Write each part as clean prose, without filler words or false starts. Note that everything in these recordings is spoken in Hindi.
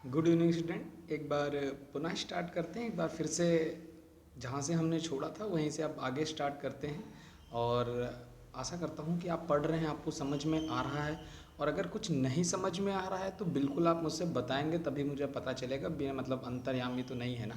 Good evening student. एक बार पुनः स्टार्ट करते हैं, एक बार फिर से जहाँ से हमने छोड़ा था वहीं से आप आगे स्टार्ट करते हैं। और आशा करता हूँ कि आप पढ़ रहे हैं, आपको समझ में आ रहा है। और अगर कुछ नहीं समझ में आ रहा है तो बिल्कुल आप मुझसे बताएंगे, तभी मुझे पता चलेगा। बिना मतलब अंतर्यामी तो नहीं है ना।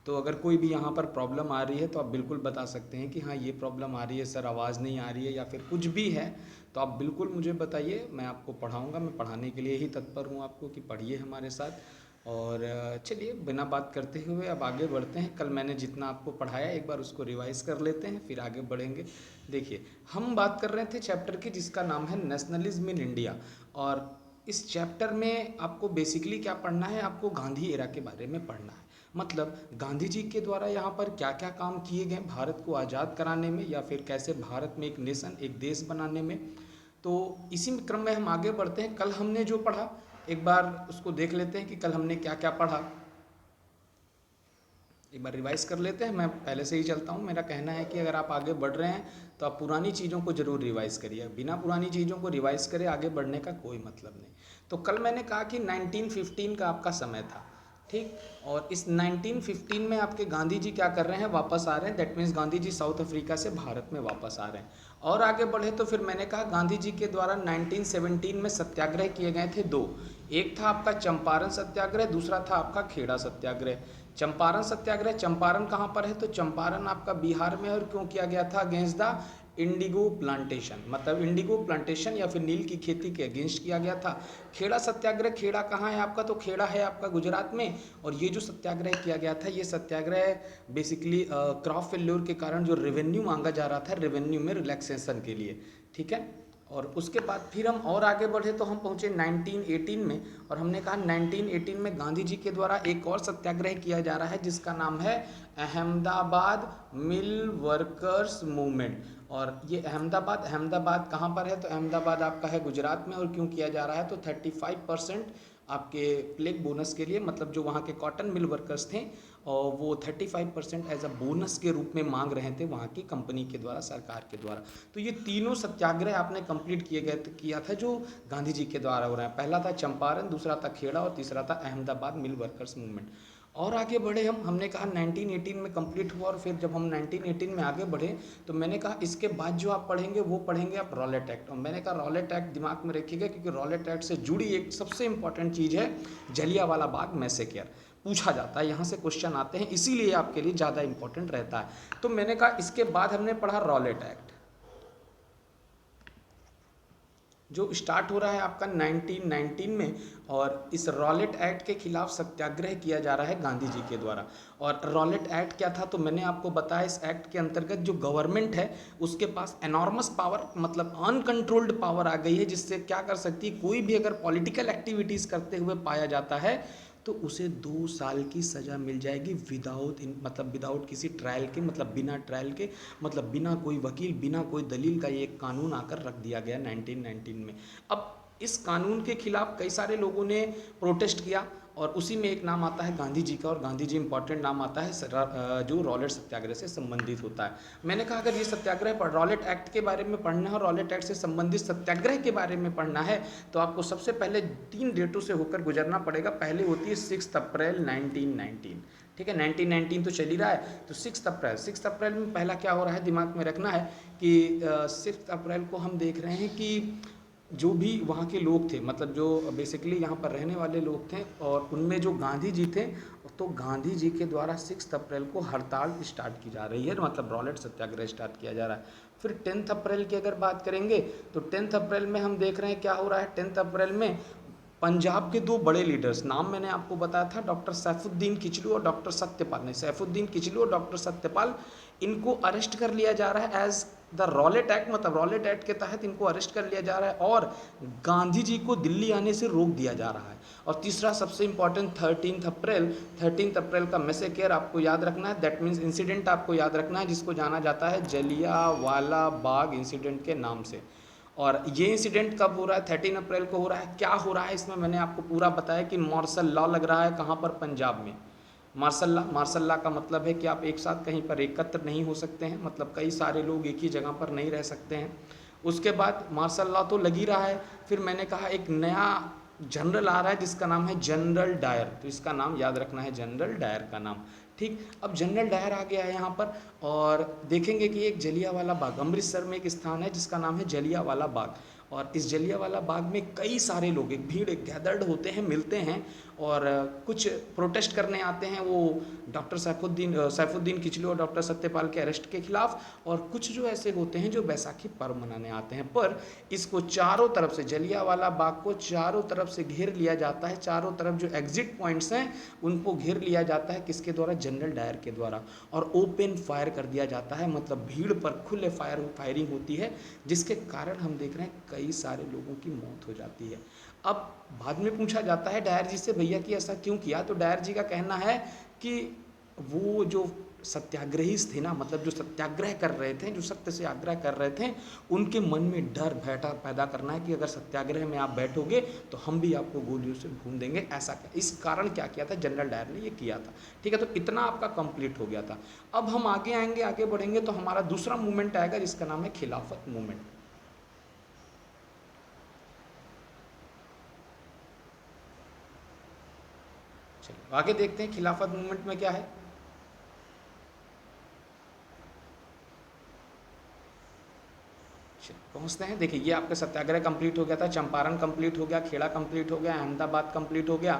तो अगर कोई भी यहाँ पर प्रॉब्लम आ रही है तो आप बिल्कुल बता सकते हैं कि हाँ ये प्रॉब्लम आ रही है सर, आवाज़ नहीं आ रही है या फिर कुछ भी है। तो आप बिल्कुल मुझे बताइए, मैं आपको पढ़ाऊँगा। मैं पढ़ाने के लिए ही तत्पर हूँ आपको कि पढ़िए हमारे साथ। और चलिए बिना बात करते हुए अब आगे बढ़ते हैं। कल मैंने जितना आपको पढ़ाया एक बार उसको रिवाइज़ कर लेते हैं, फिर आगे बढ़ेंगे। देखिए, हम बात कर रहे थे चैप्टर की जिसका नाम है नेशनलिज्म इन इंडिया। और इस चैप्टर में आपको बेसिकली क्या पढ़ना है, आपको गांधी एरा के बारे में पढ़ना है। मतलब गांधी जी के द्वारा यहाँ पर क्या क्या काम किए गए भारत को आज़ाद कराने में, या फिर कैसे भारत में एक नेशन, एक देश बनाने में। तो इसी क्रम में हम आगे बढ़ते हैं। कल हमने जो पढ़ा एक बार उसको देख लेते हैं कि कल हमने क्या क्या पढ़ा। एक बार रिवाइज कर लेते हैं। मैं पहले से ही चलता हूँ। मेरा कहना है कि अगर आप आगे बढ़ रहे हैं तो आप पुरानी चीज़ों को ज़रूर रिवाइज करिए। बिना पुरानी चीज़ों को रिवाइज करे आगे बढ़ने का कोई मतलब नहीं। तो कल मैंने कहा कि 1915 का आपका समय था, ठीक। और इस 1915 में आपके गांधी जी क्या कर रहे हैं, वापस आ रहे हैं। That means Gandhi ji South Africa से भारत में वापस आ रहे हैं। और आगे बढ़े तो फिर मैंने कहा गांधी जी के द्वारा 1917 में सत्याग्रह किए गए थे दो। एक था आपका चंपारण सत्याग्रह, दूसरा था आपका खेड़ा सत्याग्रह। चंपारण सत्याग्रह, चंपारण कहाँ पर है, तो चंपारण आपका बिहार में है। और क्यों किया गया था, अगेंस्ट द इंडिगो प्लांटेशन, मतलब इंडिगो प्लांटेशन या फिर नील की खेती के अगेंस्ट किया गया था। खेड़ा सत्याग्रह, खेड़ा कहाँ है आपका, तो खेड़ा है आपका गुजरात में। और ये जो सत्याग्रह किया गया था, ये सत्याग्रह बेसिकली क्रॉप फेल्योर के कारण जो रेवेन्यू मांगा जा रहा था, रेवेन्यू में रिलैक्सेशन के लिए, ठीक है। और उसके बाद फिर हम और आगे बढ़े तो हम पहुँचे 1918 में। और हमने कहा 1918 में गांधी जी के द्वारा एक और सत्याग्रह किया जा रहा है जिसका नाम है अहमदाबाद मिल वर्कर्स मूवमेंट। और ये अहमदाबाद, अहमदाबाद कहाँ पर है, तो अहमदाबाद आपका है गुजरात में। और क्यों किया जा रहा है, तो 35% आपके प्लेग बोनस के लिए, मतलब जो वहाँ के कॉटन मिल वर्कर्स थे और वो 35% एज अ बोनस के रूप में मांग रहे थे वहाँ की कंपनी के द्वारा, सरकार के द्वारा। तो ये तीनों सत्याग्रह आपने कंप्लीट किया था जो गांधी जी के द्वारा हो रहा है। पहला था चंपारण, दूसरा था खेड़ा और तीसरा था अहमदाबाद मिल वर्कर्स मूवमेंट। और आगे बढ़े हमने कहा 1918 में कंप्लीट हुआ। और फिर जब हम 1918 में आगे बढ़े तो मैंने कहा इसके बाद जो आप पढ़ेंगे वो पढ़ेंगे आप रॉलेट एक्ट। और मैंने कहा रॉलेट एक्ट दिमाग में रखिएगा, क्योंकि रॉलेट एक्ट से जुड़ी एक सबसे इंपॉर्टेंट चीज़ है जलियांवाला बाग मैसेकर। पूछा जाता है, यहाँ से क्वेश्चन आते हैं, इसीलिए आपके लिए ज़्यादा इंपॉर्टेंट रहता है। तो मैंने कहा इसके बाद हमने पढ़ा रॉलेट एक्ट, जो स्टार्ट हो रहा है आपका 1919 में। और इस रॉलेट एक्ट के खिलाफ सत्याग्रह किया जा रहा है गांधी जी के द्वारा। और रॉलेट एक्ट क्या था, तो मैंने आपको बताया इस एक्ट के अंतर्गत जो गवर्नमेंट है उसके पास एनॉर्मस पावर, मतलब अनकंट्रोल्ड पावर आ गई है, जिससे क्या कर सकती है, कोई भी अगर पॉलिटिकल एक्टिविटीज़ करते हुए पाया जाता है तो उसे 2 साल की सज़ा मिल जाएगी, विदाउट मतलब विदाउट किसी ट्रायल के, मतलब बिना ट्रायल के, मतलब बिना कोई वकील, बिना कोई दलील का ये एक कानून आकर रख दिया गया 1919 में। अब इस कानून के खिलाफ कई सारे लोगों ने प्रोटेस्ट किया और उसी में एक नाम आता है गांधी जी का। और गांधी जी इंपॉर्टेंट नाम आता है जो रॉलेट सत्याग्रह से संबंधित होता है। मैंने कहा अगर ये सत्याग्रह पर रॉलेट एक्ट के बारे में पढ़ना है और रॉलेट एक्ट से संबंधित सत्याग्रह के बारे में पढ़ना है तो आपको सबसे पहले 3 डेटों से होकर गुजरना पड़ेगा। पहले होती है 6 अप्रैल 1919, ठीक है। 1919 तो चल ही रहा है, तो 6 अप्रैल में पहला क्या हो रहा है दिमाग में रखना है कि 6 अप्रैल को हम देख रहे हैं कि जो भी वहाँ के लोग थे, मतलब जो बेसिकली यहाँ पर रहने वाले लोग थे, और उनमें जो गांधी जी थे, तो गांधी जी के द्वारा 6 अप्रैल को हड़ताल स्टार्ट की जा रही है, मतलब रॉलेट सत्याग्रह स्टार्ट किया जा रहा है। फिर 10 अप्रैल की अगर बात करेंगे तो 10 अप्रैल में हम देख रहे हैं क्या हो रहा है। 10 अप्रैल में पंजाब के 2 बड़े लीडर्स, नाम मैंने आपको बताया था, डॉक्टर सैफुद्दीन किचलू और डॉक्टर सत्यपाल, नहीं, सैफुद्दीन किचलू और डॉक्टर सत्यपाल, इनको अरेस्ट कर लिया जा रहा है एज द रॉलेट एक्ट, मतलब रॉलेट एक्ट के तहत इनको अरेस्ट कर लिया जा रहा है और गांधी जी को दिल्ली आने से रोक दिया जा रहा है। और तीसरा सबसे इंपॉर्टेंट 13 अप्रैल का मैसेकर आपको याद रखना है। दैट मीन्स इंसिडेंट आपको याद रखना है, जिसको जाना जाता है जलियांवाला बाग इंसिडेंट के नाम से। और ये इंसिडेंट कब हो रहा है, 13 अप्रैल को हो रहा है। क्या हो रहा है इसमें मैंने आपको पूरा बताया कि मार्शल लॉ लग रहा है कहाँ पर, पंजाब में। मार्शल लॉ का मतलब है कि आप एक साथ कहीं पर एकत्र नहीं हो सकते हैं, मतलब कई सारे लोग एक ही जगह पर नहीं रह सकते हैं। उसके बाद मार्शल लॉ तो लग ही रहा है, फिर मैंने कहा एक नया जनरल आ रहा है जिसका नाम है जनरल डायर, तो इसका नाम याद रखना है, जनरल डायर का नाम। ठीक, अब जनरल डायर आ गया है यहाँ पर, और देखेंगे कि एक जलियांवाला बाग, अमृतसर में एक स्थान है जिसका नाम है जलियांवाला बाग, और इस जलियांवाला बाग में कई सारे लोग, एक भीड़, एक गैदर्ड होते हैं, मिलते हैं, और कुछ प्रोटेस्ट करने आते हैं वो डॉक्टर सैफुद्दीन किचलू और डॉक्टर सत्यपाल के अरेस्ट के खिलाफ, और कुछ जो ऐसे होते हैं जो बैसाखी पर्व मनाने आते हैं। पर इसको चारों तरफ से, जलियांवाला बाग को चारों तरफ से घेर लिया जाता है, चारों तरफ जो एग्जिट पॉइंट्स हैं उनको घेर लिया जाता है, किसके द्वारा? जनरल डायर के द्वारा, और ओपन फायर कर दिया जाता है, मतलब भीड़ पर खुले फायरिंग होती है, जिसके कारण हम देख रहे हैं कई सारे लोगों की मौत हो जाती है। अब बाद में पूछा जाता है डायर जी से, भैया कि ऐसा क्यों किया? तो डायर जी का कहना है कि वो जो सत्याग्रही थे ना, मतलब जो सत्याग्रह कर रहे थे, जो सत्य से आग्रह कर रहे थे, उनके मन में डर पैदा करना है कि अगर सत्याग्रह में आप बैठोगे तो हम भी आपको गोलियों से भून देंगे, ऐसा क्या, इस कारण क्या किया था जनरल डायर ने, ये किया था। ठीक है, तो इतना आपका कंप्लीट हो गया था। अब हम आगे आएंगे, आगे बढ़ेंगे तो हमारा दूसरा मूवमेंट आएगा जिसका नाम है खिलाफत मूवमेंट। चलिए आगे देखते हैं खिलाफत मूवमेंट में क्या है। पहुंचते हैं, देखिए ये आपका सत्याग्रह कंप्लीट हो गया था, चंपारण कंप्लीट हो गया, खेड़ा कंप्लीट हो गया, अहमदाबाद कंप्लीट हो गया,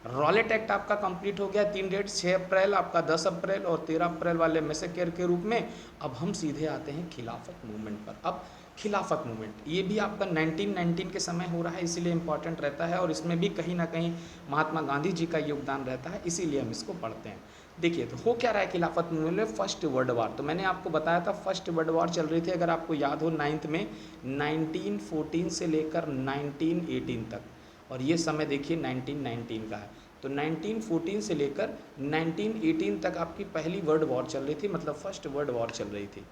रॉलेट एक्ट आपका कंप्लीट हो गया। 3 डेट, 6 अप्रैल आपका, 10 अप्रैल और 13 अप्रैल वाले मैसेकर के रूप में। अब हम सीधे आते हैं खिलाफत मूवमेंट पर। अब खिलाफत मूवमेंट ये भी आपका 1919 के समय हो रहा है, इसीलिए इंपॉर्टेंट रहता है, और इसमें भी कहीं ना कहीं महात्मा गांधी जी का योगदान रहता है, इसीलिए हम इसको पढ़ते हैं। देखिए तो हो क्या रहा है खिलाफत मूवमेंट में, फर्स्ट वर्ल्ड वार, तो मैंने आपको बताया था फर्स्ट वर्ल्ड वार चल रही थी, अगर आपको याद हो 9th में, 1914 से लेकर 1918 तक, और ये समय देखिए 1919 का है, तो 1914 से लेकर 1918 तक आपकी पहली वर्ल्ड वॉर चल रही थी, मतलब फर्स्ट वर्ल्ड वॉर चल रही थी।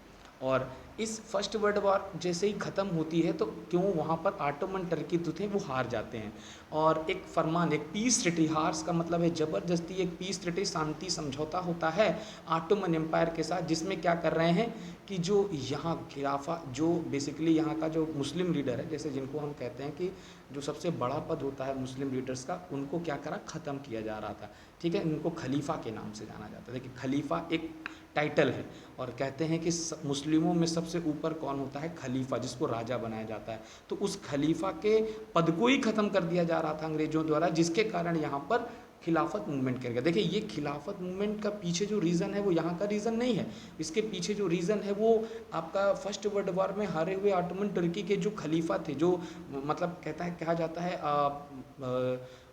और इस फर्स्ट वर्ल्ड वॉर जैसे ही ख़त्म होती है तो क्यों वहाँ पर ऑटोमन टर्की जो थे वो हार जाते हैं, और एक फरमान, एक पीस ट्रीटी, हार्स का मतलब है ज़बरदस्ती, एक पीस ट्रीटी, शांति समझौता होता है ऑटोमन एम्पायर के साथ, जिसमें क्या कर रहे हैं कि जो यहाँ खिलाफा, जो बेसिकली यहाँ का जो मुस्लिम लीडर है, जैसे जिनको हम कहते हैं कि जो सबसे बड़ा पद होता है मुस्लिम लीडर्स का, उनको क्या करा, ख़त्म किया जा रहा था। ठीक है, इनको खलीफा के नाम से जाना जाता है। देखिए खलीफा एक टाइटल है, और कहते हैं कि मुस्लिमों में सबसे ऊपर कौन होता है? खलीफा, जिसको राजा बनाया जाता है। तो उस खलीफा के पद को ही ख़त्म कर दिया जा रहा था अंग्रेज़ों द्वारा, जिसके कारण यहाँ पर खिलाफत मूवमेंट कर गया। देखिए ये खिलाफत मूवमेंट का पीछे जो रीज़न है वो यहाँ का रीज़न नहीं है, इसके पीछे जो रीज़न है वो आपका फर्स्ट वर्ल्ड वॉर में हारे हुए ऑटोमन तुर्की के जो खलीफा थे, जो मतलब कहा जाता है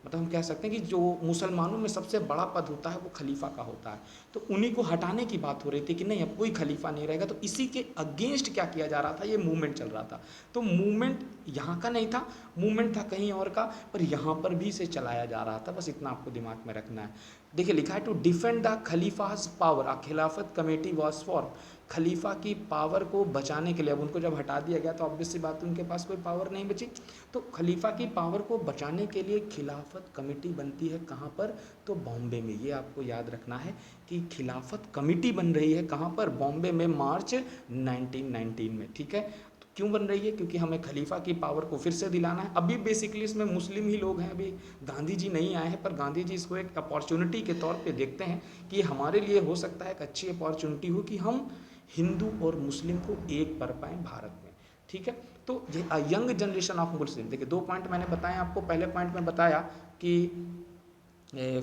मतलब हम कह सकते हैं कि जो मुसलमानों में सबसे बड़ा पद होता है वो खलीफा का होता है, तो उन्हीं को हटाने की बात हो रही थी कि नहीं अब कोई खलीफा नहीं रहेगा। तो इसी के अगेंस्ट क्या किया जा रहा था, ये मूवमेंट चल रहा था। तो मूवमेंट यहाँ का नहीं था, मूवमेंट था कहीं और का, पर यहाँ पर भी इसे चलाया जा रहा था, बस इतना आपको दिमाग में रखना है। देखिए लिखा है टू डिफेंड द खलीफाज पावर अ खिलाफत कमेटी वॉज फॉर्म, खलीफा की पावर को बचाने के लिए। अब उनको जब हटा दिया गया तो ऑब्वियस सी बात है उनके पास कोई पावर नहीं बची, तो खलीफा की पावर को बचाने के लिए खिलाफत कमेटी बनती है, कहाँ पर? तो बॉम्बे में। ये आपको याद रखना है कि खिलाफत कमेटी बन रही है कहाँ पर? बॉम्बे में, मार्च 1919 में। ठीक है, तो क्यों बन रही है? क्योंकि हमें खलीफा की पावर को फिर से दिलाना है। अभी बेसिकली इसमें मुस्लिम ही लोग हैं, अभी गांधी जी नहीं आए हैं, पर गांधी जी इसको एक अपॉर्चुनिटी के तौर पे देखते हैं कि हमारे लिए हो सकता है एक अच्छी अपॉर्चुनिटी हो कि हम हिंदू और मुस्लिम को एक कर पाएँ भारत में। ठीक है, तो ये यंग जनरेशन ऑफ मुस्लिम, देखिए 2 पॉइंट मैंने बताए आपको। पहले पॉइंट में बताया कि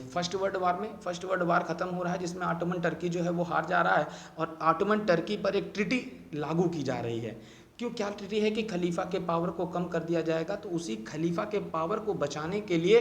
फर्स्ट वर्ल्ड वार ख़त्म हो रहा है, जिसमें ऑटोमन टर्की जो है वो हार जा रहा है, और ऑटोमन टर्की पर एक ट्रीटी लागू की जा रही है। क्यों, क्या ट्रीटी है कि खलीफा के पावर को कम कर दिया जाएगा, तो उसी खलीफा के पावर को बचाने के लिए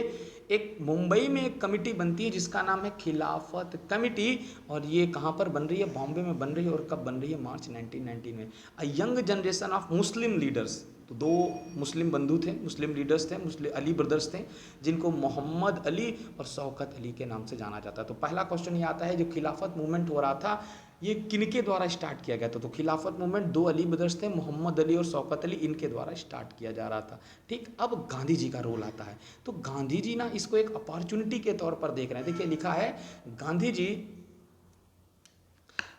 एक मुंबई में एक कमेटी बनती है जिसका नाम है खिलाफत कमेटी, और ये कहाँ पर बन रही है? बॉम्बे में बन रही है। और कब बन रही है? मार्च 1919 में। A young generation of Muslim leaders, तो 2 मुस्लिम बंधु थे, मुस्लिम लीडर्स थे, मुस्लिम अली ब्रदर्स थे, जिनको मोहम्मद अली और शौकत अली के नाम से जाना जाता है। तो पहला क्वेश्चन ये आता है, जो खिलाफत मूवमेंट हो रहा था ये किनके द्वारा स्टार्ट किया गया था? तो खिलाफत मूवमेंट 2 अली ब्रदर्स थे, मोहम्मद अली और शौकत अली, इनके द्वारा स्टार्ट किया जा रहा था। ठीक, अब गांधी जी का रोल आता है, तो गांधी जी ना इसको एक अपॉर्चुनिटी के तौर पर देख रहे हैं। देखिए लिखा है Gandhi ji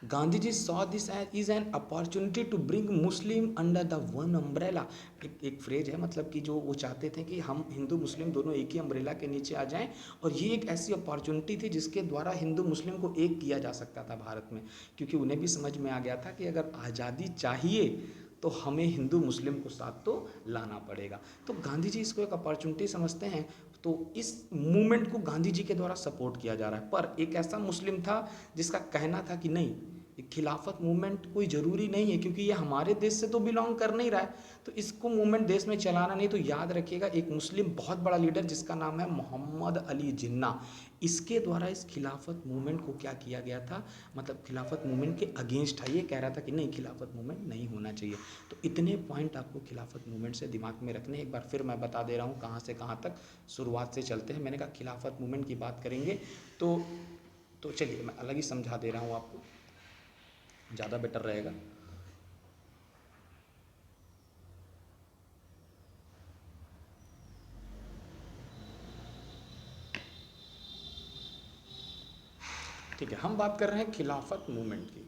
Gandhi ji saw this is an opportunity to bring Muslim under the one umbrella. एक फ्रेज है, मतलब कि जो वो चाहते थे कि हम हिंदू मुस्लिम दोनों एक ही अम्ब्रेला के नीचे आ जाएं, और ये एक ऐसी अपॉर्चुनिटी थी जिसके द्वारा हिंदू मुस्लिम को एक किया जा सकता था भारत में, क्योंकि उन्हें भी समझ में आ गया था कि अगर आज़ादी चाहिए तो हमें हिंदू मुस्लिम को साथ तो लाना पड़ेगा। तो गांधी जी इसको एक अपॉर्चुनिटी समझते हैं, तो इस मूवमेंट को गांधी जी के द्वारा सपोर्ट किया जा रहा है। पर एक ऐसा मुस्लिम था जिसका कहना था कि नहीं, ये खिलाफत मूवमेंट कोई ज़रूरी नहीं है, क्योंकि ये हमारे देश से तो बिलोंग कर नहीं रहा है, तो इसको मूवमेंट देश में चलाना नहीं। तो याद रखिएगा, एक मुस्लिम बहुत बड़ा लीडर जिसका नाम है मोहम्मद अली जिन्ना, इसके द्वारा इस खिलाफत मूवमेंट को क्या किया गया था, मतलब खिलाफत मूवमेंट के अगेंस्ट था। ये कह रहा था कि नहीं, खिलाफत मूवमेंट नहीं होना चाहिए। तो इतने पॉइंट आपको खिलाफत मूवमेंट से दिमाग में रखने। एक बार फिर मैं बता दे रहा हूँ कहाँ से कहाँ तक, शुरुआत से चलते हैं। मैंने कहा खिलाफत मूवमेंट की बात करेंगे, तो चलिए मैं अलग ही समझा दे रहा हूँ आपको, ज़्यादा बेटर रहेगा। ठीक है, हम बात कर रहे हैं खिलाफत मूवमेंट की।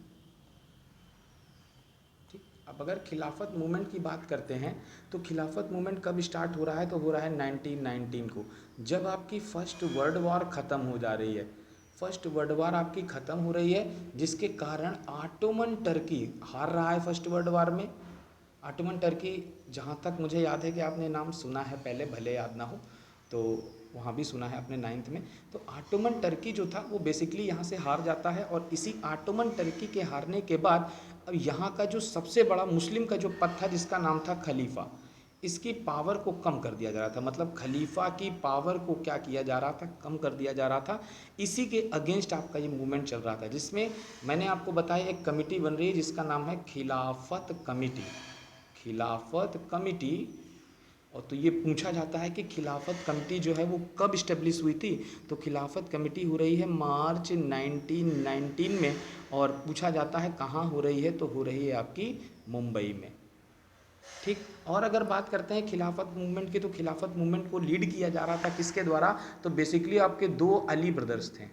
ठीक, अब अगर खिलाफत मूवमेंट की बात करते हैं तो खिलाफत मूवमेंट कब स्टार्ट हो रहा है, तो हो रहा है 1919 को, जब आपकी फर्स्ट वर्ल्ड वॉर ख़त्म हो जा रही है। फर्स्ट वर्ल्ड वॉर आपकी ख़त्म हो रही है, जिसके कारण ऑटोमन टर्की हार रहा है फर्स्ट वर्ल्ड वॉर में। ऑटोमन टर्की, जहाँ तक मुझे याद है कि आपने नाम सुना है पहले, भले याद ना हो तो वहाँ भी सुना है अपने 9th में। तो ऑटोमन टर्की जो था वो बेसिकली यहाँ से हार जाता है, और इसी ऑटोमन टर्की के हारने के बाद अब यहाँ का जो सबसे बड़ा मुस्लिम का जो पद था जिसका नाम था खलीफा, इसकी पावर को कम कर दिया जा रहा था। मतलब खलीफा की पावर को क्या किया जा रहा था, कम कर दिया जा रहा था। इसी के अगेंस्ट आपका ये मूवमेंट चल रहा था, जिसमें मैंने आपको बताया एक कमिटी बन रही है जिसका नाम है खिलाफत कमिटी। खिलाफत कमिटी, और तो ये पूछा जाता है कि खिलाफत कमेटी जो है वो कब इस्टेब्लिश हुई थी, तो खिलाफत कमेटी हो रही है मार्च 1919 में, और पूछा जाता है कहाँ हो रही है, तो हो रही है आपकी मुंबई में। ठीक, और अगर बात करते हैं खिलाफत मूवमेंट की, तो खिलाफत मूवमेंट को लीड किया जा रहा था किसके द्वारा, तो बेसिकली आपके दो अली ब्रदर्स थे।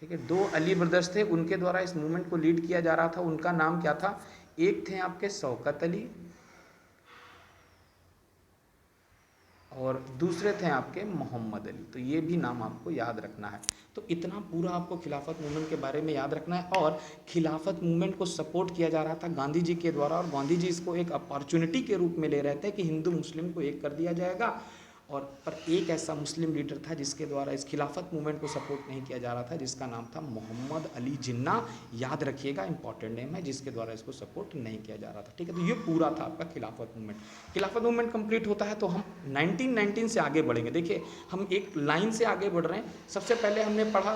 ठीक है, दो अली ब्रदर्स थे, उनके द्वारा इस मूवमेंट को लीड किया जा रहा था। उनका नाम क्या था, एक थे आपके शौकत अली, और दूसरे थे आपके मोहम्मद अली। तो ये भी नाम आपको याद रखना है। तो इतना पूरा आपको खिलाफत मूवमेंट के बारे में याद रखना है। और खिलाफत मूवमेंट को सपोर्ट किया जा रहा था गांधी जी के द्वारा, और गांधी जी इसको एक अपॉर्चुनिटी के रूप में ले रहे थे कि हिंदू मुस्लिम को एक कर दिया जाएगा। और पर एक ऐसा मुस्लिम लीडर था जिसके द्वारा इस खिलाफत मूवमेंट को सपोर्ट नहीं किया जा रहा था, जिसका नाम था मोहम्मद अली जिन्ना। याद रखिएगा, इंपॉर्टेंट नेम है, जिसके द्वारा इसको सपोर्ट नहीं किया जा रहा था। ठीक है, तो ये पूरा था आपका खिलाफत मूवमेंट। खिलाफत मूवमेंट कंप्लीट होता है तो हम 1919 से आगे बढ़ेंगे। देखिए, हम एक लाइन से आगे बढ़ रहे हैं। सबसे पहले हमने पढ़ा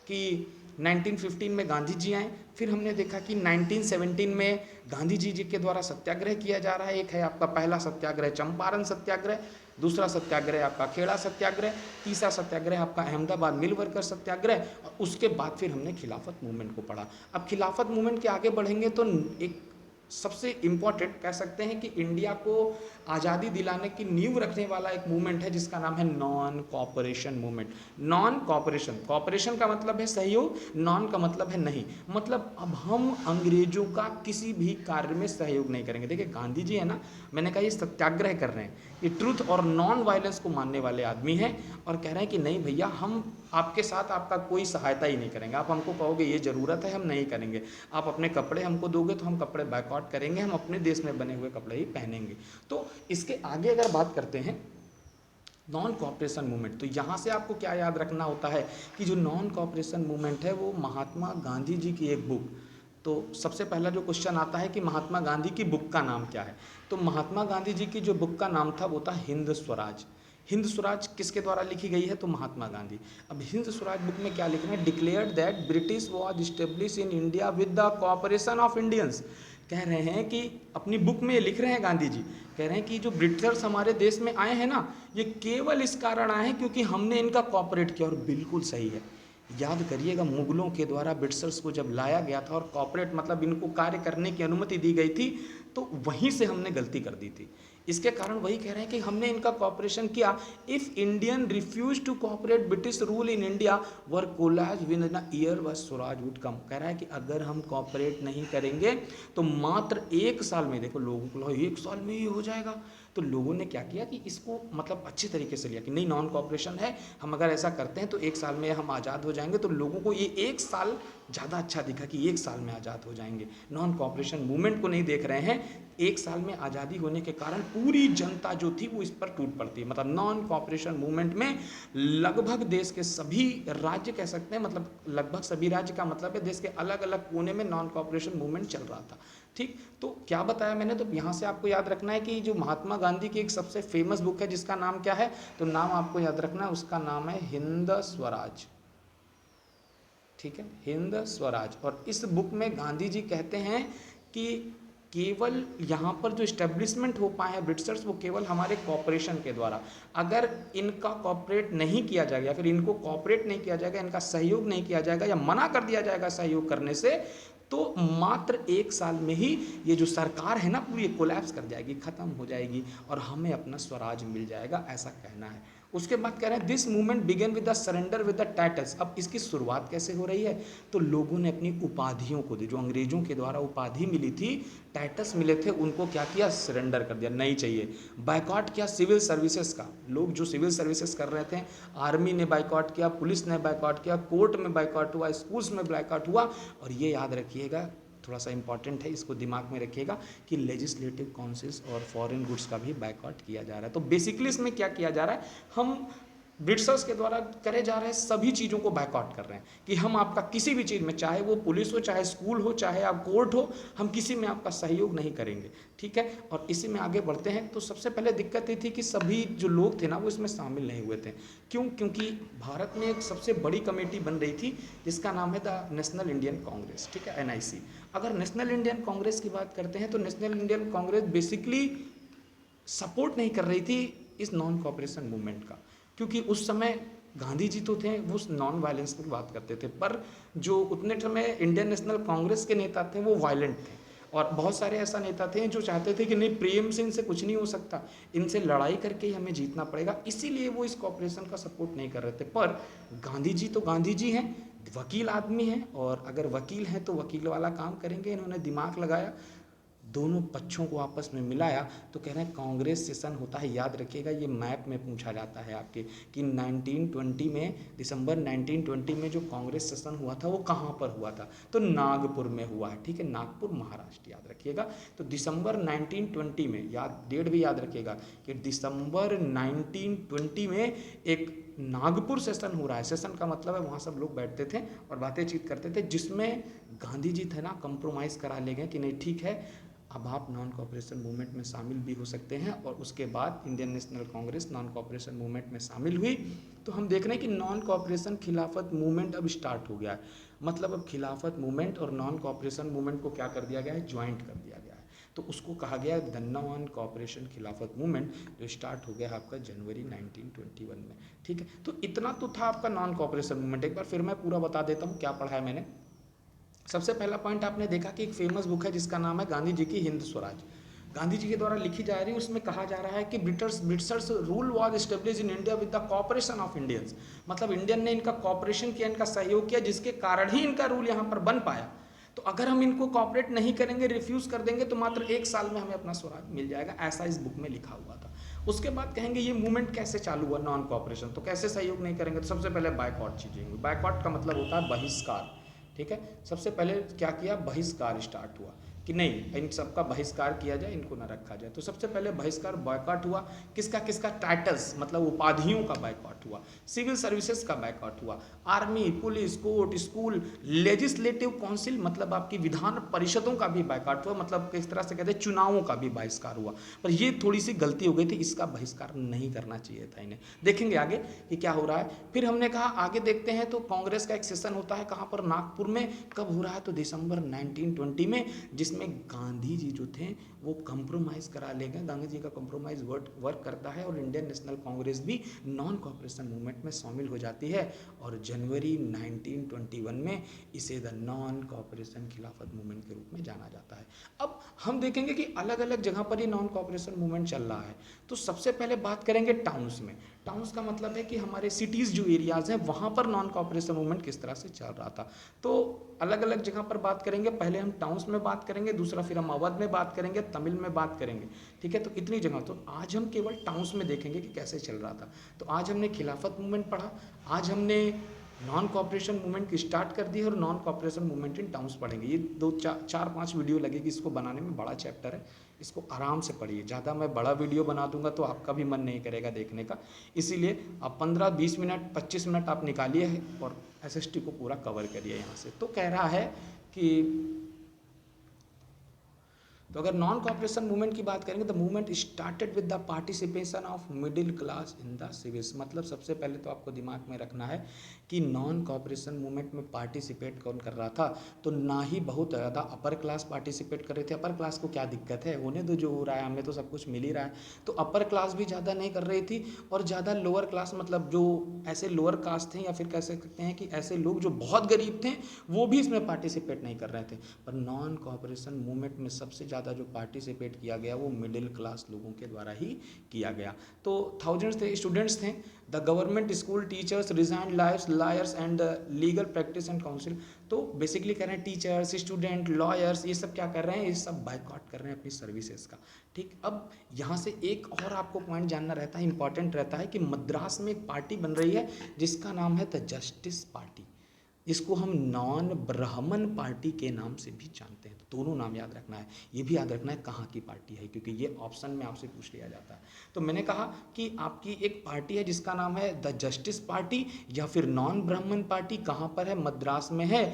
कि 1915 में गांधी जी आए, फिर हमने देखा कि 1917 में गांधी जी के द्वारा सत्याग्रह किया जा रहा है। एक है आपका पहला सत्याग्रह चंपारण सत्याग्रह, दूसरा सत्याग्रह आपका खेड़ा सत्याग्रह, तीसरा सत्याग्रह आपका अहमदाबाद मिल वर्कर सत्याग्रह, और उसके बाद फिर हमने खिलाफत मूवमेंट को पढ़ा। अब खिलाफत मूवमेंट के आगे बढ़ेंगे तो एक सबसे इम्पॉर्टेंट कह सकते हैं कि इंडिया को आज़ादी दिलाने की नींव रखने वाला एक मूवमेंट है जिसका नाम है non cooperation movement. Non cooperation, cooperation का मतलब है सहयोग, नॉन का मतलब है नहीं। मतलब अब हम अंग्रेजों का किसी भी कार्य में सहयोग नहीं करेंगे। देखिए, गांधी जी है ना, मैंने कहा ये सत्याग्रह कर रहे हैं, ये ट्रूथ और नॉन वायलेंस को मानने वाले आदमी हैं, और कह रहे हैं कि नहीं भैया, हम आपके साथ आपका कोई सहायता ही नहीं करेंगे। आप हमको कहोगे ये ज़रूरत है, हम नहीं करेंगे। आप अपने कपड़े हमको दोगे तो हम कपड़े बायकॉट करेंगे, हम अपने देश में बने हुए कपड़े ही पहनेंगे। तो इसके आगे अगर बात करते हैं नॉन कॉपरेशन मूवमेंट, तो यहाँ से आपको क्या याद रखना होता है कि जो नॉन कॉपरेशन मूवमेंट है वो महात्मा गांधी जी की एक बुक। तो सबसे पहला जो क्वेश्चन आता है कि महात्मा गांधी की बुक का नाम क्या है, तो महात्मा गांधी जी की जो बुक का नाम था वो था हिंद स्वराज। हिंद स्वराज किसके द्वारा लिखी गई है, तो महात्मा गांधी। अब हिंद स्वराज बुक में क्या लिखना है, declared that British was establish in India with the cooperation of Indians. कह रहे हैं कि अपनी बुक में लिख रहे हैं गांधी जी, कह रहे हैं कि जो ब्रिटिशर्स हमारे देश में आए हैं ना, ये केवल इस कारण आए हैं क्योंकि हमने इनका कॉपरेट किया। और बिल्कुल सही है। याद करिएगा, मुगलों के द्वारा ब्रिटिशर्स को जब लाया गया था और कॉपरेट मतलब इनको कार्य करने की अनुमति दी गई थी, तो वहीं से हमने गलती कर दी थी। इसके कारण वही कह रहे हैं कि हमने इनका कॉपरेशन किया। If Indian refuse to cooperate British rule in India were collapse within in year व स्वराज वुड कम। कह रहा है कि अगर हम कॉपरेट नहीं करेंगे तो मात्र एक साल में, देखो लोगों को लगा एक साल में ही हो जाएगा, तो लोगों ने क्या किया कि इसको मतलब अच्छी तरीके से लिया कि नहीं नॉन कॉपरेशन है, हम अगर ऐसा करते हैं तो एक साल में हम आज़ाद हो जाएंगे। तो लोगों को ये एक साल ज़्यादा अच्छा दिखा कि एक साल में आज़ाद हो जाएंगे। नॉन कॉपरेशन मूवमेंट को नहीं देख रहे हैं, एक साल में आज़ादी होने के कारण पूरी जनता जो थी वो इस पर टूट पड़ती है। मतलब नॉन कॉपरेशन मूवमेंट में लगभग देश के सभी राज्य कह सकते हैं, मतलब लगभग सभी राज्य का मतलब है देश के अलग अलग कोने में नॉन कॉपरेशन मूवमेंट चल रहा था। ठीक, तो क्या बताया मैंने, तो यहाँ से आपको याद रखना है कि जो महात्मा गांधी की एक सबसे फेमस बुक है जिसका नाम क्या है, तो नाम आपको याद रखना है, उसका नाम है हिंद स्वराज। ठीक है, हिंद स्वराज। और इस बुक में गांधी जी कहते हैं कि केवल यहाँ पर जो इस्टेब्लिशमेंट हो पाए हैं ब्रिटिशर्स, वो केवल हमारे कॉपरेशन के द्वारा। अगर इनका कॉपरेट नहीं किया जाएगा या फिर इनको कॉपरेट नहीं किया जाएगा, इनका सहयोग नहीं किया जाएगा या मना कर दिया जाएगा सहयोग करने से, तो मात्र एक साल में ही ये जो सरकार है ना पूरी कोलैप्स कर जाएगी, खत्म हो जाएगी और हमें अपना स्वराज मिल जाएगा, ऐसा कहना है। उसके बाद कह रहे हैं this movement began with the surrender with the titles. अब इसकी शुरुआत कैसे हो रही है, तो लोगों ने अपनी उपाधियों को दी, जो अंग्रेजों के द्वारा उपाधि मिली थी, टाइटस मिले थे, उनको क्या किया, सरेंडर कर दिया, नहीं चाहिए। बाइकआउट किया सिविल सर्विसेज का, लोग जो सिविल सर्विसेज कर रहे थे, आर्मी ने बाइकआउट किया, पुलिस ने बाइकआउट किया, कोर्ट में बाइकआउट हुआ, स्कूल्स में बाइकआउट हुआ। और ये याद रखिएगा, थोड़ा सा इंपॉर्टेंट है, इसको दिमाग में रखिएगा कि लेजिस्लेटिव काउंसिल्स और फॉरेन गुड्स का भी बाइकआउट किया जा रहा है। तो बेसिकली इसमें क्या किया जा रहा है, हम ब्रिटिशर्स के द्वारा करे जा रहे सभी चीज़ों को बाइकआउट कर रहे हैं कि हम आपका किसी भी चीज़ में, चाहे वो पुलिस हो, चाहे स्कूल हो, चाहे आप कोर्ट हो, हम किसी में आपका सहयोग नहीं करेंगे। ठीक है, और इसी में आगे बढ़ते हैं। तो सबसे पहले दिक्कत ये थी कि सभी जो लोग थे ना वो इसमें शामिल नहीं हुए थे। क्यों, क्योंकि भारत में एक सबसे बड़ी कमेटी बन रही थी जिसका नाम है द नेशनल इंडियन कांग्रेस। ठीक है, NIC। अगर नेशनल इंडियन कांग्रेस की बात करते हैं तो national Indian Congress basically support नहीं कर रही थी इस नॉन कॉपरेशन मूवमेंट का, क्योंकि उस समय गांधी जी तो थे वो नॉन वायलेंस की बात करते थे, पर जो उतने समय इंडियन नेशनल कांग्रेस के नेता थे वो वायलेंट थे। और बहुत सारे ऐसा नेता थे जो चाहते थे कि नहीं प्रेम से इनसे कुछ नहीं हो सकता, इनसे लड़ाई करके ही हमें जीतना पड़ेगा, इसीलिए वो इस कॉपरेशन का सपोर्ट नहीं कर रहे थे। पर गांधी जी तो गांधी जी हैं, वकील आदमी हैं, और अगर वकील हैं तो वकील वाला काम करेंगे। इन्होंने दिमाग लगाया, दोनों पक्षों को आपस में मिलाया, तो कह रहे हैं कांग्रेस सेशन होता है, याद रखिएगा ये मैप में पूछा जाता है आपके कि 1920 में, दिसंबर 1920 में जो कांग्रेस सेशन हुआ था वो कहाँ पर हुआ था, तो नागपुर में हुआ है। ठीक है, नागपुर महाराष्ट्र, याद रखिएगा। तो दिसंबर 1920 में, याद डेट भी याद रखिएगा कि दिसंबर 1920 में एक नागपुर सेशन हो रहा है। सेशन का मतलब है वहाँ सब लोग बैठते थे और बातें चीत करते थे, जिसमें गांधी जी थे ना कंप्रोमाइज़ करा ले गए कि नहीं ठीक है अब आप नॉन कॉपरेशन मूवमेंट में शामिल भी हो सकते हैं। और उसके बाद Indian national Congress non cooperation movement में शामिल हुई। तो हम देख रहे हैं कि नॉन कॉपरेशन खिलाफत मूवमेंट अब स्टार्ट हो गया है। मतलब अब खिलाफत मूवमेंट और नॉन कॉपरेशन मूवमेंट को क्या कर दिया गया है, ज्वाइंट कर दिया गया है। तो उसको कहा गया है द नॉन कॉपरेशन खिलाफत मूवमेंट, जो स्टार्ट हो गया है आपका जनवरी 1921 में। ठीक है, तो इतना तो था आपका नॉन कॉपरेशन मूवमेंट। एक बार फिर मैं पूरा बता देता हूँ क्या पढ़ा है मैंने। सबसे पहला पॉइंट आपने देखा कि एक फेमस बुक है जिसका नाम है गांधी जी की हिंद स्वराज, गांधी जी के द्वारा लिखी जा रही है। उसमें कहा जा रहा है कि Britishers rule was establish in India with the cooperation of Indians. मतलब इंडियन ने इनका कॉपरेशन किया, इनका सहयोग किया, जिसके कारण ही इनका रूल यहाँ पर बन पाया। तो अगर हम इनको कॉपरेट नहीं करेंगे, रिफ्यूज़ कर देंगे, तो मात्र एक साल में हमें अपना स्वराज मिल जाएगा, ऐसा इस बुक में लिखा हुआ था। उसके बाद कहेंगे ये मूवमेंट कैसे चालू हुआ नॉन कॉपरेशन, तो कैसे सहयोग नहीं करेंगे, तो सबसे पहले बाइकआउट चीजें। बाइकआउट का मतलब होता है बहिष्कार। ठीक है, सबसे पहले क्या किया, बहिष्कार स्टार्ट हुआ कि नहीं इन सबका बहिष्कार किया जाए, इनको ना रखा जाए। तो सबसे पहले बहिष्कार बाइकआउट हुआ, किसका किसका, टाइटल्स मतलब उपाधियों का बाइकआउट हुआ, सिविल सर्विसेज का बाइकआउट हुआ, army, police, court, school, legislative council मतलब आपकी विधान परिषदों का भी बाइकआउट हुआ, मतलब किस तरह से कहते हैं चुनावों का भी बहिष्कार हुआ। पर ये थोड़ी सी गलती हो गई थी, इसका बहिष्कार नहीं करना चाहिए था इन्हें। देखेंगे आगे कि क्या हो रहा है। फिर हमने कहा आगे देखते हैं, तो कांग्रेस का एक सेशन होता है कहाँ पर, नागपुर में। कब हो रहा है, तो दिसंबर 1920 में, जिसमें गांधी जी जो थे वो कंप्रोमाइज़ करा लेंगे। गांधी जी का कंप्रोमाइज़ वर्क करता है और इंडियन नेशनल कांग्रेस भी नॉन कॉपरेशन मूवमेंट में शामिल हो जाती है और जनवरी 1921 में इसे द नॉन कॉपरेशन खिलाफत मूवमेंट के रूप में जाना जाता है। अब हम देखेंगे कि अलग अलग जगह पर ये नॉन कॉपरेशन मूवमेंट चल रहा है। तो सबसे पहले बात करेंगे टाउन्स में। टाउन्स का मतलब है कि हमारे सिटीज़ जो एरियाज़ हैं वहाँ पर नॉन कॉपरेशन मूवमेंट किस तरह से चल रहा था। तो अलग अलग जगह पर बात करेंगे। पहले हम टाउन्स में बात करेंगे, दूसरा फिर हम अवध में बात करेंगे, तमिल में बात करेंगे। ठीक है, तो इतनी जगह। तो आज हम केवल टाउन्स में देखेंगे कि कैसे चल रहा था। तो आज हमने खिलाफत मूवमेंट पढ़ा, आज हमने नॉन कॉपरेशन मूवमेंट की स्टार्ट कर दी है और non cooperation movement in towns पढ़ेंगे। ये 2 4 5 वीडियो लगेगी इसको बनाने में, बड़ा चैप्टर है, इसको आराम से पढ़िए। ज़्यादा मैं बड़ा वीडियो बना दूंगा तो आपका भी मन नहीं करेगा देखने का, इसीलिए आप 15-20 मिनट 25 मिनट आप निकालिए और एसएसटी को पूरा कवर करिए यहाँ से। तो कह रहा है कि तो अगर नॉन कॉपरेशन मूवमेंट की बात करेंगे, the movement started with the participation of middle class in the civils. मतलब सबसे पहले तो आपको दिमाग में रखना है कि नॉन कॉपरेशन मूवमेंट में पार्टिसिपेट कौन कर रहा था, तो ना ही बहुत ज़्यादा अपर क्लास पार्टिसिपेट कर रहे थे। अपर क्लास को क्या दिक्कत है, होने दो, जो हो रहा है हमें तो सब कुछ मिल ही रहा है। तो अपर क्लास भी ज़्यादा नहीं कर रही थी और ज़्यादा लोअर क्लास, मतलब जो ऐसे लोअर कास्ट थे या फिर कह सकते हैं कि ऐसे लोग जो बहुत गरीब थे वो भी इसमें पार्टिसिपेट नहीं कर रहे थे। पर नॉन कॉपरेशन मूवमेंट में सबसे ज़्यादा जो पार्टिसिपेट किया गया वो मिडिल क्लास लोगों के द्वारा ही किया गया। तो थाउजेंड्स थे स्टूडेंट्स थे। The government school teachers resign lawyers and legal practice and council. तो बेसिकली कह रहे हैं टीचर्स, स्टूडेंट, लॉयर्स, ये सब क्या कर रहे हैं, ये सब बाइकआउट कर रहे हैं अपनी सर्विसेज का। ठीक, अब यहाँ से एक और आपको पॉइंट जानना रहता है, इंपॉर्टेंट रहता है कि मद्रास में एक पार्टी बन रही है जिसका नाम है द जस्टिस पार्टी। इसको हम नॉन ब्राह्मण पार्टी के नाम से भी जानते हैं। तो दोनों नाम याद रखना है। ये भी याद रखना है कहाँ की पार्टी है, क्योंकि ये ऑप्शन में आपसे पूछ लिया जाता है। तो मैंने कहा कि आपकी एक पार्टी है जिसका नाम है द जस्टिस पार्टी या फिर नॉन ब्राह्मण पार्टी। कहाँ पर है, मद्रास में है,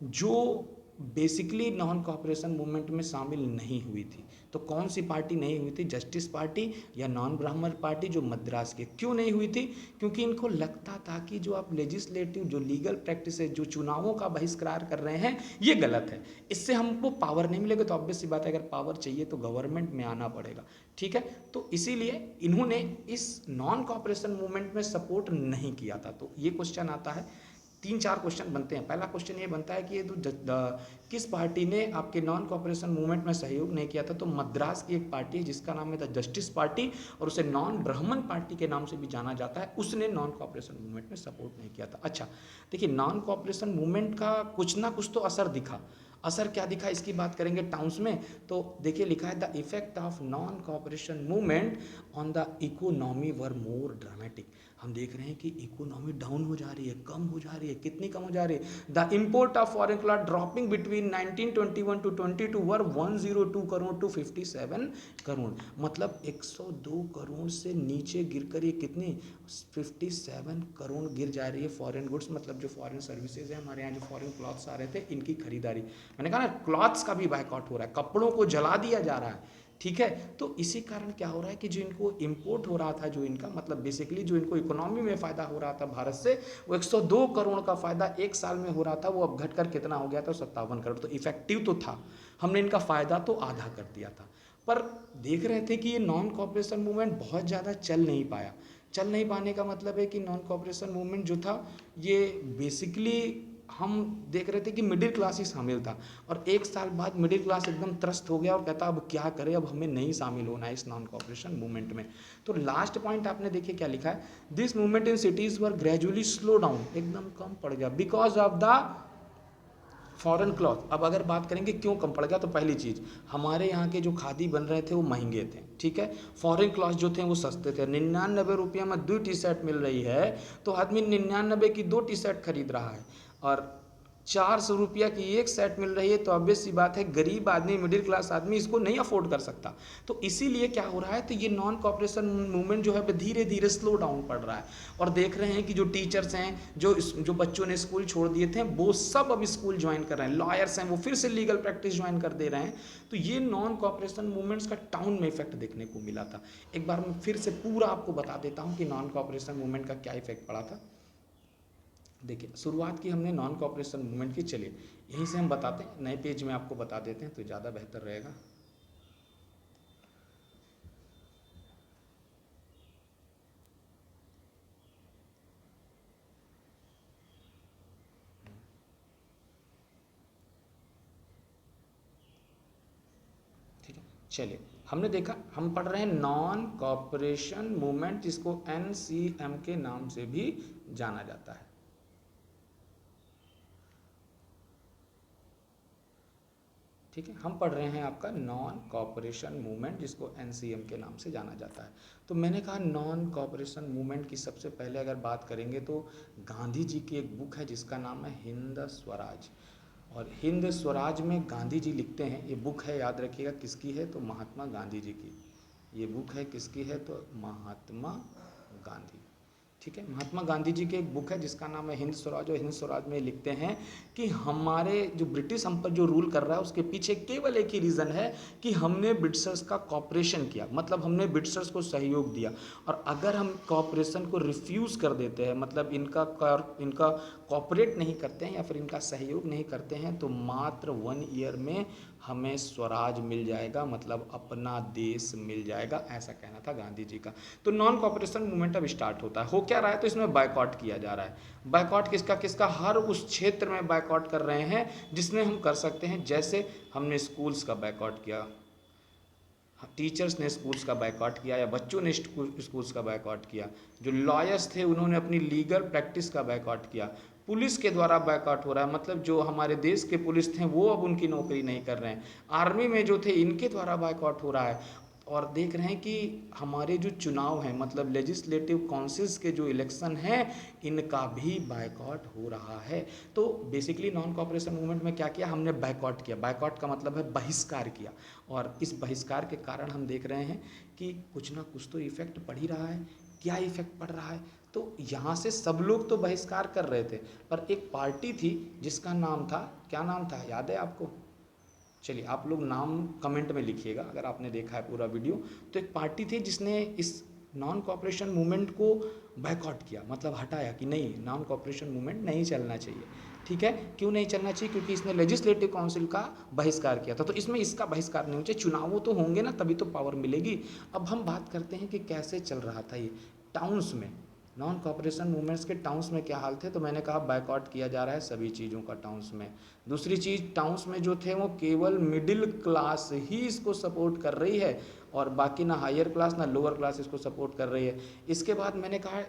जो बेसिकली नॉन कॉपरेशन मूवमेंट में शामिल नहीं हुई थी। तो कौन सी पार्टी नहीं हुई थी, जस्टिस पार्टी या नॉन ब्राह्मण पार्टी, जो मद्रास के। क्यों नहीं हुई थी, क्योंकि इनको लगता था कि जो आप लेजिस्लेटिव, जो लीगल प्रैक्टिस है, जो चुनावों का बहिष्कार कर रहे हैं, ये गलत है, इससे हमको पावर नहीं मिलेगा। तो ऑब्वियस सी बात है, अगर पावर चाहिए तो गवर्नमेंट में आना पड़ेगा। ठीक है, तो इसीलिए इन्होंने इस नॉन कॉपरेशन मूवमेंट में सपोर्ट नहीं किया था। तो ये क्वेश्चन आता है, 3-4 क्वेश्चन बनते हैं। पहला क्वेश्चन ये बनता है कि ये किस पार्टी ने आपके नॉन कॉपरेशन मूवमेंट में सहयोग नहीं किया था। तो मद्रास की एक पार्टी है जिसका नाम है द जस्टिस पार्टी और उसे नॉन ब्राह्मण पार्टी के नाम से भी जाना जाता है, उसने नॉन कॉपरेशन मूवमेंट में सपोर्ट नहीं किया था। अच्छा देखिए, नॉन कॉपरेशन मूवमेंट का कुछ ना कुछ तो असर दिखा। असर क्या दिखा, इसकी बात करेंगे टाउन्स में। तो देखिए लिखा है the effect of non cooperation movement on the economy were more dramatic. हम देख रहे हैं कि इकोनॉमी डाउन हो जा रही है, कम हो जा रही है। कितनी कम हो जा रही है, the import of foreign cloth dropping between 1921 to 22 were 102 crore to 57 crore. मतलब 102 करोड़ से नीचे गिरकर ये कितनी 57 करोड़ गिर जा रही है फॉरेन गुड्स, मतलब जो फॉरेन सर्विसेज है हमारे यहाँ, जो फॉरेन क्लॉथ्स आ रहे थे, इनकी खरीदारी। मैंने कहा ना, क्लॉथ्स का भी बायकॉट हो रहा है, कपड़ों को जला दिया जा रहा है। ठीक है, तो इसी कारण क्या हो रहा है कि जो इनको इंपोर्ट हो रहा था, जो इनका मतलब बेसिकली जो इनको इकोनॉमी में फ़ायदा हो रहा था भारत से, वो 102 करोड़ का फ़ायदा एक साल में हो रहा था, वो अब घटकर कितना हो गया था, 57 करोड़। तो इफेक्टिव तो था, हमने इनका फ़ायदा तो आधा कर दिया था। पर देख रहे थे कि ये नॉन कॉपरेशन मूवमेंट बहुत ज़्यादा चल नहीं पाया। चल नहीं पाने का मतलब है कि नॉन कॉपरेशन मूवमेंट जो था ये बेसिकली हम देख रहे थे कि मिडिल क्लास ही शामिल था, और एक साल बाद मिडिल क्लास एकदम त्रस्त हो गया और कहता अब क्या करें, अब हमें नहीं शामिल होना है इस नॉन कॉपरेशन मूवमेंट में। तो लास्ट पॉइंट आपने देखिए क्या लिखा है, this movement in cities were gradually slow down, एकदम कम पड़ गया because of the foreign cloth. अब अगर बात करेंगे क्यों कम पड़ गया, तो पहली चीज़, हमारे यहाँ के जो खादी बन रहे थे वो महंगे थे। ठीक है, फॉरेन क्लॉथ जो थे वो सस्ते थे। 99 रुपये में 2 टी शर्ट मिल रही है, तो आदमी 99 की 2 टी शर्ट खरीद रहा है, और 400 रुपया की एक सेट मिल रही है। तो ऑब्वियस सी बात है, गरीब आदमी, मिडिल क्लास आदमी इसको नहीं अफोर्ड कर सकता। तो इसीलिए क्या हो रहा है, तो ये नॉन कॉपरेशन मूवमेंट जो है धीरे धीरे स्लो डाउन पड़ रहा है। और देख रहे हैं कि जो टीचर्स हैं, जो बच्चों ने स्कूल छोड़ दिए थे, वो सब अब स्कूल ज्वाइन कर रहे हैं। लॉयर्स हैं, वो फिर से लीगल प्रैक्टिस ज्वाइन कर दे रहे हैं। तो ये नॉन कॉपरेशन मूवमेंट्स का टाउन में इफेक्ट देखने को मिला था। एक बार मैं फिर से पूरा आपको बता देता हूँ कि नॉन कॉपरेशन मूवमेंट का क्या इफेक्ट पड़ा था। देखिए, शुरुआत की हमने नॉन कॉपरेशन मूवमेंट की, चलिए यहीं से हम बताते हैं, नए पेज में आपको बता देते हैं तो ज़्यादा बेहतर रहेगा। चलिए, हमने देखा, हम पढ़ रहे हैं नॉन कॉपरेशन मूवमेंट, जिसको NCM के नाम से भी जाना जाता है। ठीक है, हम पढ़ रहे हैं आपका नॉन कॉपरेशन मूवमेंट, जिसको NCM के नाम से जाना जाता है। तो मैंने कहा नॉन कॉपरेशन मूवमेंट की सबसे पहले अगर बात करेंगे तो गांधी जी की एक बुक है जिसका नाम है हिंद स्वराज। और हिंद स्वराज में गांधी जी लिखते हैं, ये बुक है, याद रखिएगा किसकी है, तो महात्मा गांधी जी की। ये बुक है किसकी है, तो महात्मा गांधी। ठीक है, महात्मा गांधी जी की एक बुक है जिसका नाम है हिंद स्वराज। और हिंद स्वराज में लिखते हैं कि हमारे जो ब्रिटिश हम पर जो रूल कर रहा है उसके पीछे केवल एक ही रीज़न है कि हमने ब्रिटिशर्स का कॉपरेशन किया, मतलब हमने ब्रिटिशर्स को सहयोग दिया। और अगर हम कॉपरेशन को रिफ्यूज़ कर देते हैं, मतलब इनका कॉपरेट नहीं करते हैं या फिर इनका सहयोग नहीं करते हैं, तो मात्र 1 ईयर में हमें स्वराज मिल जाएगा, मतलब अपना देश मिल जाएगा, ऐसा कहना था गांधी जी का। तो नॉन कॉपरेशन मूवमेंट अब स्टार्ट होता है। हो क्या रहा है, तो इसमें बायकॉट किया जा रहा है। बायकॉट किसका किसका, हर उस क्षेत्र में बायकॉट कर रहे हैं जिसमें हम कर सकते हैं। जैसे हमने स्कूल्स का बायकॉट किया, टीचर्स ने स्कूल्स का बायकॉट किया, या बच्चों ने स्कूल्स का बायकॉट किया। जो लॉयर्स थे उन्होंने अपनी लीगल प्रैक्टिस का बायकॉट किया। पुलिस के द्वारा बायकॉट हो रहा है, मतलब जो हमारे देश के पुलिस थे वो अब उनकी नौकरी नहीं कर रहे हैं। आर्मी में जो थे इनके द्वारा बायकॉट हो रहा है। और देख रहे हैं कि हमारे जो चुनाव हैं, मतलब लेजिस्लेटिव काउंसिल्स के जो इलेक्शन हैं, इनका भी बायकॉट हो रहा है। तो बेसिकली नॉन कॉपरेशन मूवमेंट में क्या किया, हमने बायकॉट किया। बायकॉट का मतलब है बहिष्कार किया। और इस बहिष्कार के कारण हम देख रहे हैं कि कुछ ना कुछ तो इफेक्ट पड़ ही रहा है। क्या इफेक्ट पड़ रहा है, तो यहाँ से सब लोग तो बहिष्कार कर रहे थे, पर एक पार्टी थी जिसका नाम था, क्या नाम था, याद है आपको? चलिए, आप लोग नाम कमेंट में लिखिएगा अगर आपने देखा है पूरा वीडियो। तो एक पार्टी थी जिसने इस नॉन कॉपरेशन मूवमेंट को बैकआउट किया, मतलब हटाया कि नहीं, नॉन कॉपरेशन मूवमेंट नहीं चलना चाहिए। ठीक है, क्यों नहीं चलना चाहिए, क्योंकि इसने लेजिस्लेटिव काउंसिल का बहिष्कार किया था। तो इसमें इसका बहिष्कार नहीं होना चाहिए, चुनाव तो होंगे ना, तभी तो पावर मिलेगी। अब हम बात करते हैं कि कैसे चल रहा था ये टाउन्स में। नॉन कॉपरेशन मूवमेंट्स के टाउन्स में क्या हाल थे, तो मैंने कहा बायकॉट किया जा रहा है सभी चीज़ों का टाउन्स में। दूसरी चीज़, टाउन्स में जो थे वो केवल मिडिल क्लास ही इसको सपोर्ट कर रही है, और बाकी ना हायर क्लास ना लोअर क्लास इसको सपोर्ट कर रही है। इसके बाद मैंने कहा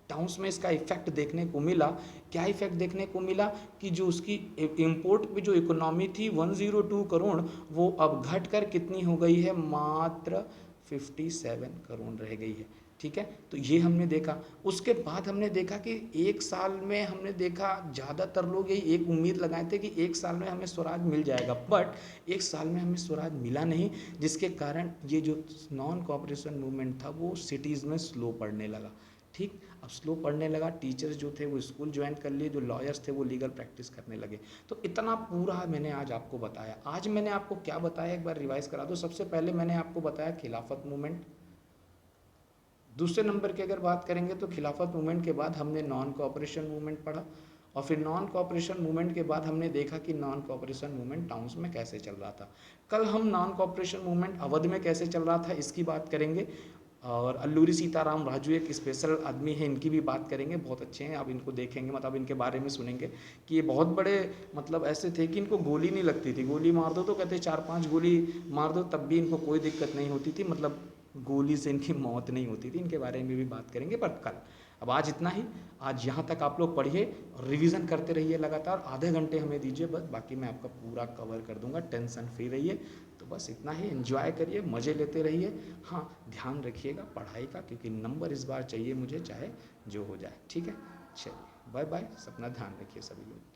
टाउन्स में इसका इफेक्ट देखने को मिला। क्या इफेक्ट देखने को मिला कि जो उसकी इम्पोर्ट पे जो इकोनॉमी थी 102 करोड़, वो अब घट कर कितनी हो गई है, मात्र 57 करोड़ रह गई है। ठीक है, तो ये हमने देखा। उसके बाद हमने देखा कि एक साल में हमने देखा, ज़्यादातर लोग यही एक उम्मीद लगाए थे कि एक साल में हमें स्वराज मिल जाएगा, बट एक साल में हमें स्वराज मिला नहीं, जिसके कारण ये जो नॉन कॉपरेशन मूवमेंट था वो सिटीज़ में स्लो पड़ने लगा। ठीक, अब स्लो पढ़ने लगा, टीचर्स जो थे वो स्कूल ज्वाइन कर लिए, जो लॉयर्स थे वो लीगल प्रैक्टिस करने लगे। तो इतना पूरा मैंने आज आपको बताया। आज मैंने आपको क्या बताया, एक बार रिवाइज करा दो। सबसे पहले मैंने आपको बताया खिलाफत मूवमेंट। दूसरे नंबर की अगर बात करेंगे तो खिलाफत मूवमेंट के बाद हमने नॉन कॉपरेशन मूवमेंट पढ़ा, और फिर नॉन कॉपरेशन मूवमेंट के बाद हमने देखा कि नॉन कॉपरेशन मूवमेंट टाउन्स में कैसे चल रहा था। कल हम नॉन कॉपरेशन मूवमेंट अवध में कैसे चल रहा था इसकी बात करेंगे। और अल्लूरी सीताराम राजू एक स्पेशल आदमी है, इनकी भी बात करेंगे, बहुत अच्छे हैं। आप इनको देखेंगे, मतलब इनके बारे में सुनेंगे कि ये बहुत बड़े, मतलब ऐसे थे कि इनको गोली नहीं लगती थी। गोली मार दो तो कहते 4-5 गोली मार दो तब भी इनको कोई दिक्कत नहीं होती थी, मतलब गोली से इनकी मौत नहीं होती थी। इनके बारे में भी बात करेंगे, पर कल। अब आज इतना ही। आज यहाँ तक आप लोग पढ़िए और रिवीजन करते रहिए लगातार। आधे घंटे हमें दीजिए बस, बाकी मैं आपका पूरा कवर कर दूंगा, टेंशन फ्री रहिए। तो बस इतना ही, एंजॉय करिए, मज़े लेते रहिए। हाँ, ध्यान रखिएगा पढ़ाई का, क्योंकि नंबर इस बार चाहिए मुझे, चाहे जो हो जाए। ठीक है, चलिए बाय बाय। अपना ध्यान रखिए सभी लोग।